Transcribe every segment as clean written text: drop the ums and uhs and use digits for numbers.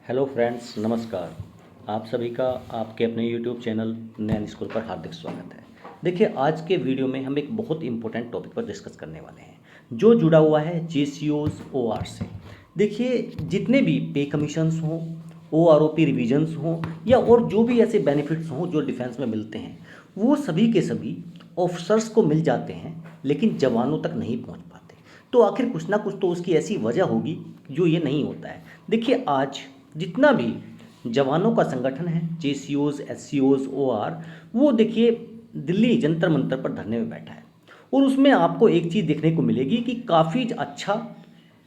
Hello friends, नमस्कार। आप सभी का आपके अपने यूट्यूब चैनल नैन स्कूल पर हार्दिक स्वागत है। देखिए, आज के वीडियो में हम एक बहुत इंपॉर्टेंट टॉपिक पर डिस्कस करने वाले हैं जो जुड़ा हुआ है जेसीओज ओआर से। देखिए, जितने भी पे कमीशंस हों, ओआरओपी रिविजन्स हों या और जो भी ऐसे बेनिफिट्स हों जो डिफेंस में मिलते हैं, वो सभी के सभी ऑफिसर्स को मिल जाते हैं, लेकिन जवानों तक नहीं पहुंच पाते। तो आखिर कुछ ना कुछ तो उसकी ऐसी वजह होगी जो ये नहीं होता है। देखिए, आज जितना भी जवानों का संगठन है, जेसीओज, एससीओज, ओआर, वो देखिए दिल्ली जंतर मंतर पर धरने में बैठा है। और उसमें आपको एक चीज़ देखने को मिलेगी कि काफ़ी अच्छा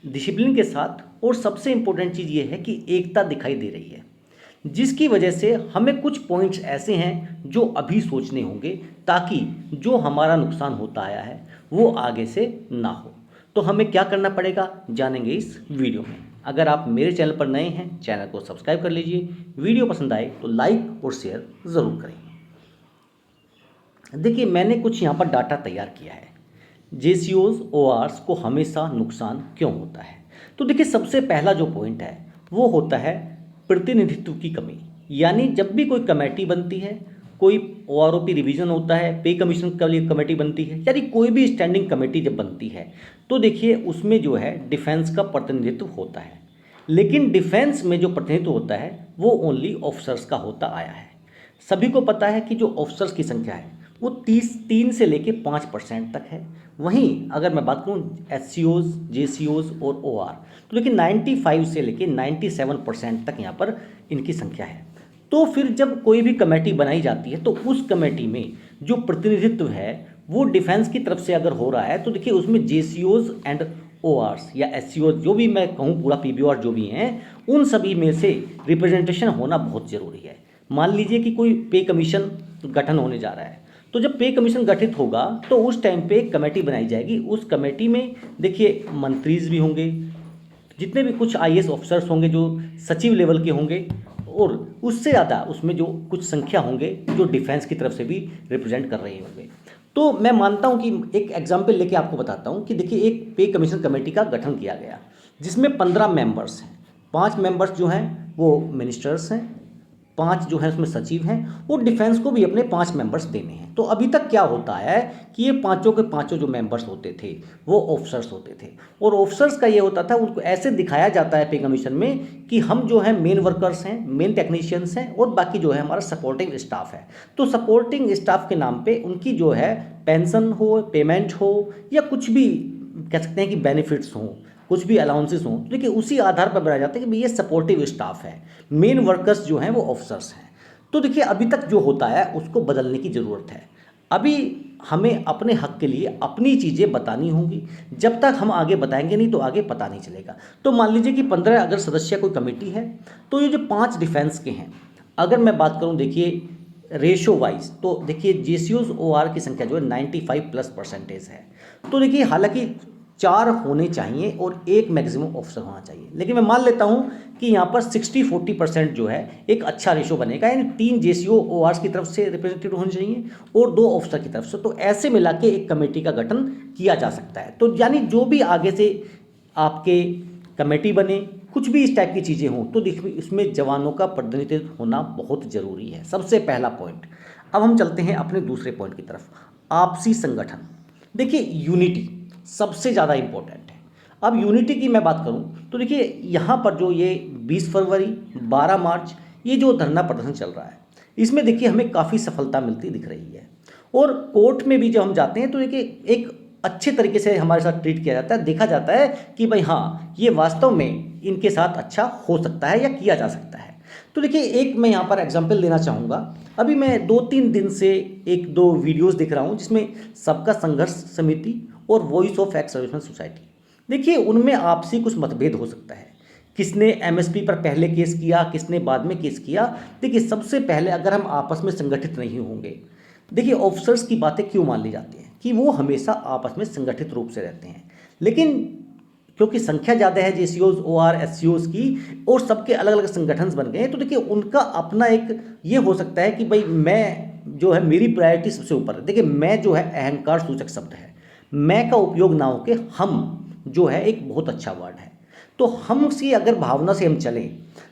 डिसिप्लिन के साथ, और सबसे इम्पोर्टेंट चीज़ ये है कि एकता दिखाई दे रही है, जिसकी वजह से हमें कुछ पॉइंट्स ऐसे हैं जो अभी सोचने होंगे, ताकि जो हमारा नुकसान होता आया है वो आगे से ना हो। तो हमें क्या करना पड़ेगा, जानेंगे इस वीडियो में। अगर आप मेरे चैनल पर नए हैं, चैनल को सब्सक्राइब कर लीजिए। वीडियो पसंद आए तो लाइक और शेयर ज़रूर करें। देखिए, मैंने कुछ यहाँ पर डाटा तैयार किया है, जेसीओज ओआरस को हमेशा नुकसान क्यों होता है। तो देखिए, सबसे पहला जो पॉइंट है वो होता है प्रतिनिधित्व की कमी। यानी जब भी कोई कमेटी बनती है, कोई ओआरओपी रिवीजन होता है, पे कमीशन के लिए कमेटी बनती है, यानी कोई भी स्टैंडिंग कमेटी जब बनती है, तो देखिए उसमें जो है डिफेंस का प्रतिनिधित्व होता है। लेकिन डिफेंस में जो प्रतिनिधित्व होता है वो ओनली ऑफिसर्स का होता आया है। सभी को पता है कि जो ऑफिसर्स की संख्या है वो 3 से लेके 5% तक है। वहीं अगर मैं बात करूँ एस सी ओज, जे सी ओज और ओ आर, तो लेकिन 95 से लेके 97% तक यहाँ पर इनकी संख्या है। तो फिर जब कोई भी कमेटी बनाई जाती है तो उस कमेटी में जो प्रतिनिधित्व है वो डिफेंस की तरफ से अगर हो रहा है, तो देखिए उसमें जे सी ओज एंड ओ आर्स या एस सी ओज, जो भी मैं कहूँ पूरा पी बी आर जो भी हैं, उन सभी में से रिप्रेजेंटेशन होना बहुत ज़रूरी है। मान लीजिए कि कोई पे कमीशन गठन होने जा रहा है, तो जब पे कमीशन गठित होगा तो उस टाइम पे एक कमेटी बनाई जाएगी। उस कमेटी में देखिए मंत्रीज भी होंगे, जितने भी कुछ आईएएस ऑफिसर्स होंगे जो सचिव लेवल के होंगे, और उससे ज़्यादा उसमें जो कुछ संख्या होंगे जो डिफेंस की तरफ से भी रिप्रेजेंट कर रहे होंगे। तो मैं मानता हूं कि एक एग्जाम्पल लेके आपको बताता हूं कि देखिए एक पे कमीशन कमेटी का गठन किया गया, जिसमें 15 मेंबर्स हैं। 5 मेंबर्स जो हैं वो मिनिस्टर्स हैं, 5 जो हैं उसमें सचिव हैं, और डिफेंस को भी अपने 5 मेंबर्स देने हैं। तो अभी तक क्या होता है कि ये पांचों के पांचों जो मेंबर्स होते थे वो ऑफिसर्स होते थे, और ऑफिसर्स का ये होता था, उनको ऐसे दिखाया जाता है पे कमीशन में कि हम जो है मेन वर्कर्स हैं, मेन टेक्नीशियंस हैं, और बाकी जो है हमारा सपोर्टिंग स्टाफ है। तो सपोर्टिंग स्टाफ के नाम पे उनकी जो है पेंशन हो, पेमेंट हो, या कुछ भी कह सकते हैं कि बेनिफिट्स हों, कुछ भी अलाउंसेस हों, तो देखिए उसी आधार पर बनाया जाता है कि भाई ये सपोर्टिव स्टाफ है, मेन वर्कर्स जो हैं वो ऑफिसर्स हैं। तो देखिए अभी तक जो होता है उसको बदलने की ज़रूरत है। अभी हमें अपने हक के लिए अपनी चीज़ें बतानी होंगी। जब तक हम आगे बताएंगे नहीं तो आगे पता नहीं चलेगा। तो मान लीजिए कि 15 अगर सदस्य कोई कमेटी है, तो ये जो 5 डिफेंस के हैं, अगर मैं बात करूं देखिए रेशो वाइज, तो देखिए जेसीओज ओ आर की संख्या जो है 95+% है। तो देखिए हालांकि 4 होने चाहिए और एक मैक्सिमम ऑफिसर होना चाहिए, लेकिन मैं मान लेता हूं कि यहाँ पर 60-40% जो है एक अच्छा रेशो बनेगा। यानी 3 जेसीओ ओ आर की तरफ से रिप्रेजेंटेटिव होने चाहिए और 2 ऑफिसर की तरफ से। तो ऐसे मिला के एक कमेटी का गठन किया जा सकता है। तो यानी जो भी आगे से आपके कमेटी बने, कुछ भी इस टाइप की चीज़ें हों, तो देखिए इसमें जवानों का प्रतिनिधित्व होना बहुत ज़रूरी है। सबसे पहला पॉइंट। अब हम चलते हैं अपने दूसरे पॉइंट की तरफ, आपसी संगठन। देखिए यूनिटी सबसे ज़्यादा इम्पोर्टेंट है। अब यूनिटी की मैं बात करूं तो देखिए यहाँ पर जो ये 20 फरवरी, 12 मार्च, ये जो धरना प्रदर्शन चल रहा है, इसमें देखिए हमें काफ़ी सफलता मिलती दिख रही है। और कोर्ट में भी जब हम जाते हैं तो देखिए एक अच्छे तरीके से हमारे साथ ट्रीट किया जाता है, देखा जाता है कि भाई हाँ ये वास्तव में इनके साथ अच्छा हो सकता है या किया जा सकता है। तो देखिए एक मैं यहाँ पर एग्जांपल देना चाहूँगा। अभी मैं 2-3 दिन से 1-2 वीडियोस देख रहा हूँ जिसमें सबका संघर्ष समिति और voice of ex serviceman society, देखिए उनमें आपसी कुछ मतभेद हो सकता है। किसने एमएसपी पर पहले केस किया, किसने बाद में केस किया। देखिए सबसे पहले अगर हम आपस में संगठित नहीं होंगे, देखिए ऑफिसर्स की बातें क्यों मान ली जाती हैं कि वो हमेशा आपस में संगठित रूप से रहते हैं, लेकिन क्योंकि संख्या ज़्यादा है जेसीओज ओ आर एस सी ओज की, और सबके अलग अलग संगठन बन गए हैं, तो देखिए उनका अपना एक ये हो सकता है कि भाई मैं जो है मेरी प्रायोरिटी सबसे ऊपर है। देखिए मैं जो है अहंकार सूचक शब्द है, मैं का उपयोग ना हो के हम जो है एक बहुत अच्छा वर्ड है। तो हम सी अगर भावना से हम चलें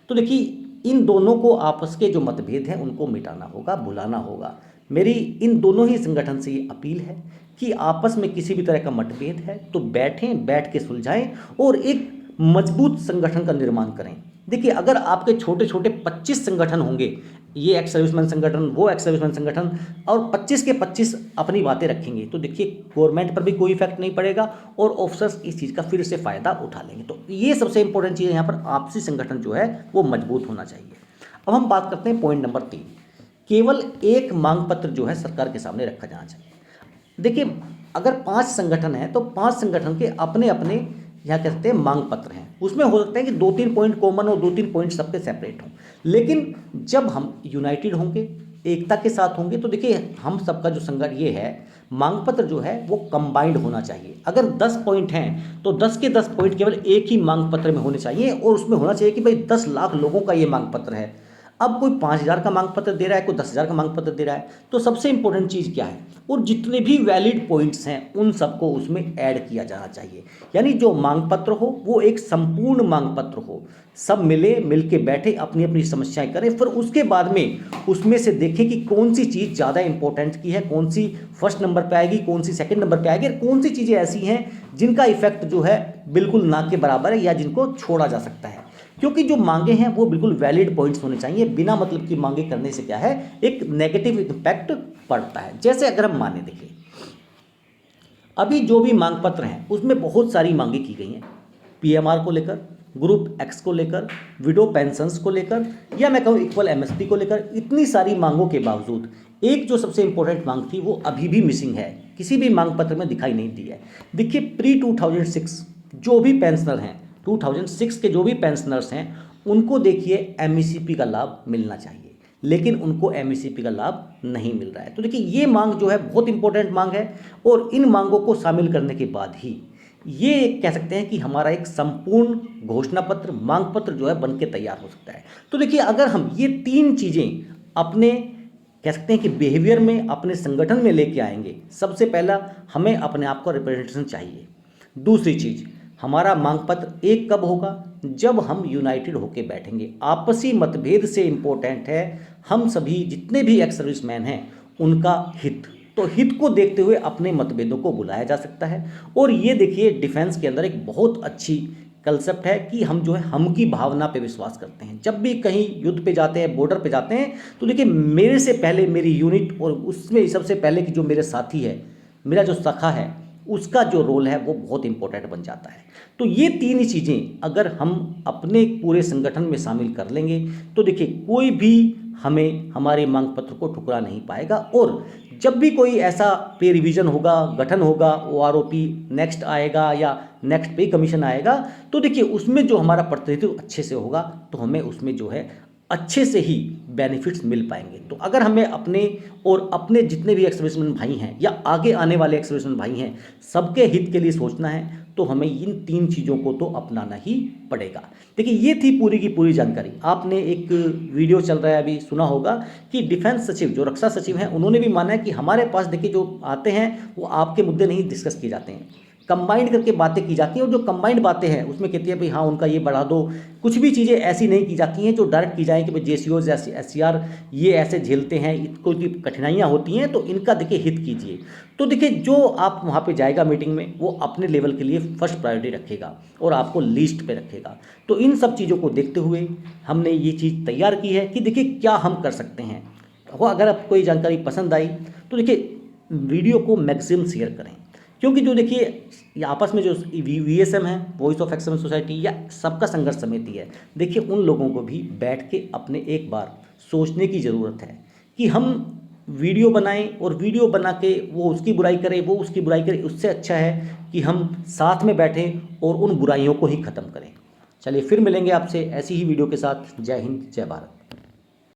तो देखिए इन दोनों को आपस के जो मतभेद हैं उनको मिटाना होगा, बुलाना होगा। मेरी इन दोनों ही संगठन से ये अपील है कि आपस में किसी भी तरह का मतभेद है तो बैठें, बैठ के सुलझाएं और एक मजबूत संगठन का निर्माण करें। देखिए अगर आपके छोटे छोटे 25 संगठन होंगे, ये एक्स सर्विसमैन संगठन, वो एक्स सर्विसमैन संगठन, और 25 के 25 अपनी बातें रखेंगे, तो देखिए गवर्नमेंट पर भी कोई इफेक्ट नहीं पड़ेगा और ऑफिसर्स इस चीज़ का फिर से फ़ायदा उठा लेंगे। तो ये सबसे इंपॉर्टेंट चीज़ है, यहाँ पर आपसी संगठन जो है वो मजबूत होना चाहिए। अब हम बात करते हैं पॉइंट नंबर 3, केवल एक मांग पत्र जो है सरकार के सामने रखा जाना चाहिए। देखिए अगर 5 संगठन हैं तो 5 संगठन के अपने अपने यहाँ कह सकते हैं मांग पत्र हैं, उसमें हो सकता है कि 2-3 पॉइंट कॉमन और 2-3 पॉइंट सबके सेपरेट हों, लेकिन जब हम यूनाइटेड होंगे, एकता के साथ होंगे, तो देखिए हम सबका जो संगठन ये है मांग पत्र जो है वो कंबाइंड होना चाहिए। अगर 10 पॉइंट हैं तो 10 के 10 पॉइंट केवल एक ही मांग पत्र में होने चाहिए और उसमें होना चाहिए कि भाई 10 लाख लोगों का ये मांग पत्र है। अब कोई 5,000 का मांग पत्र दे रहा है, कोई 10,000 का मांग पत्र दे रहा है, तो सबसे इंपॉर्टेंट चीज़ क्या है, और जितने भी वैलिड पॉइंट्स हैं उन सबको उसमें ऐड किया जाना चाहिए। यानी जो मांग पत्र हो वो एक संपूर्ण मांग पत्र हो, सब मिल के बैठे अपनी अपनी समस्याएं करें, फिर उसके बाद में उसमें से देखें कि कौन सी चीज़ ज़्यादा इंपॉर्टेंट की है, कौन सी फर्स्ट नंबर पे आएगी, कौन सी सेकंड नंबर पे आएगी, और कौन सी चीज़ें ऐसी हैं जिनका इफेक्ट जो है बिल्कुल ना के बराबर है या जिनको छोड़ा जा सकता है। क्योंकि जो मांगे हैं वो बिल्कुल वैलिड पॉइंट्स होने चाहिए, बिना मतलब की मांगे करने से क्या है एक नेगेटिव इम्पैक्ट पड़ता है। जैसे अगर हम माने, देखिए अभी जो भी मांग पत्र हैं उसमें बहुत सारी मांगे की गई हैं, पीएमआर को लेकर, ग्रुप एक्स को लेकर, विडो पेंशन्स को लेकर, या मैं कहूँ इक्वल एमएसपी को लेकर, इतनी सारी मांगों के बावजूद एक जो सबसे इंपॉर्टेंट मांग थी वो अभी भी मिसिंग है, किसी भी मांग पत्र में दिखाई नहीं दी है। देखिए प्री 2006 जो भी पेंशनर हैं, 2006 के जो भी पेंशनर्स हैं उनको देखिए एमईसीपी का लाभ मिलना चाहिए, लेकिन उनको एमईसीपी का लाभ नहीं मिल रहा है। तो देखिए ये मांग जो है बहुत इंपॉर्टेंट मांग है और इन मांगों को शामिल करने के बाद ही ये कह सकते हैं कि हमारा एक संपूर्ण घोषणा पत्र, मांग पत्र जो है बन के तैयार हो सकता है। तो देखिए अगर हम ये 3 चीज़ें अपने कह सकते हैं कि बिहेवियर में, अपने संगठन में लेके आएंगे, सबसे पहला हमें अपने आप को रिप्रेजेंटेशन चाहिए। दूसरी चीज़, हमारा मांग पत्र एक कब होगा, जब हम यूनाइटेड होके बैठेंगे। आपसी मतभेद से इम्पोर्टेंट है हम सभी जितने भी एक्स सर्विसमैन हैं उनका हित, तो हित को देखते हुए अपने मतभेदों को बुलाया जा सकता है। और ये देखिए डिफेंस के अंदर एक बहुत अच्छी कंसेप्ट है कि हम जो है हम की भावना पे विश्वास करते हैं। जब भी कहीं युद्ध पे जाते हैं, बॉर्डर पे जाते हैं, तो देखिए मेरे से पहले मेरी यूनिट और उसमें सबसे पहले कि जो मेरे साथी है, मेरा जो सखा है, उसका जो रोल है वो बहुत इंपॉर्टेंट बन जाता है। तो ये 3 ही चीज़ें अगर हम अपने पूरे संगठन में शामिल कर लेंगे तो देखिए कोई भी हमें हमारे मांग पत्र को ठुकरा नहीं पाएगा। और जब भी कोई ऐसा पे रिवीजन होगा, गठन होगा, ओआरओपी नेक्स्ट आएगा या नेक्स्ट पे कमीशन आएगा, तो देखिए उसमें जो हमारा प्रतिनिधित्व अच्छे से होगा तो हमें उसमें जो है अच्छे से ही बेनिफिट्स मिल पाएंगे। तो अगर हमें अपने और अपने जितने भी एक्स सर्विसमैन भाई हैं या आगे आने वाले एक्स सर्विसमैन भाई हैं, सबके हित के लिए सोचना है तो हमें इन 3 चीज़ों को तो अपनाना ही पड़ेगा। देखिए ये थी पूरी की पूरी जानकारी। आपने एक वीडियो चल रहा है अभी सुना होगा कि डिफेंस सचिव, जो रक्षा सचिव हैं, उन्होंने भी माना है कि हमारे पास देखिए जो आते हैं वो आपके मुद्दे नहीं डिस्कस किए जाते हैं, कंबाइंड करके बातें की जाती हैं, और जो कंबाइंड बातें हैं उसमें कहती है भाई हाँ उनका ये बढ़ा दो। कुछ भी चीज़ें ऐसी नहीं की जाती हैं जो डायरेक्ट की जाएँ कि भाई जेसीओ एससीआर ये ऐसे झेलते हैं, इनको कठिनाइयाँ होती हैं तो इनका देखिए हित कीजिए। तो देखिए जो आप वहाँ पे जाएगा मीटिंग में वो अपने लेवल के लिए फर्स्ट प्रायोरिटी रखेगा और आपको लीस्ट पे रखेगा। तो इन सब चीज़ों को देखते हुए हमने ये चीज़ तैयार की है कि देखिए क्या हम कर सकते हैं। तो अगर आपको ये जानकारी पसंद आई तो देखिए वीडियो को मैक्सिमम शेयर करें, क्योंकि जो देखिए ये आपस में जो वीएसएम है, वॉइस ऑफ एक्सलेंस सोसाइटी या सबका संघर्ष समिति है, देखिए उन लोगों को भी बैठ के अपने एक बार सोचने की ज़रूरत है कि हम वीडियो बनाएं और वीडियो बना के वो उसकी बुराई करे, वो उसकी बुराई करे। उससे अच्छा है कि हम साथ में बैठें और उन बुराइयों को ही ख़त्म करें। चलिए फिर मिलेंगे आपसे ऐसी ही वीडियो के साथ। जय हिंद, जय भारत।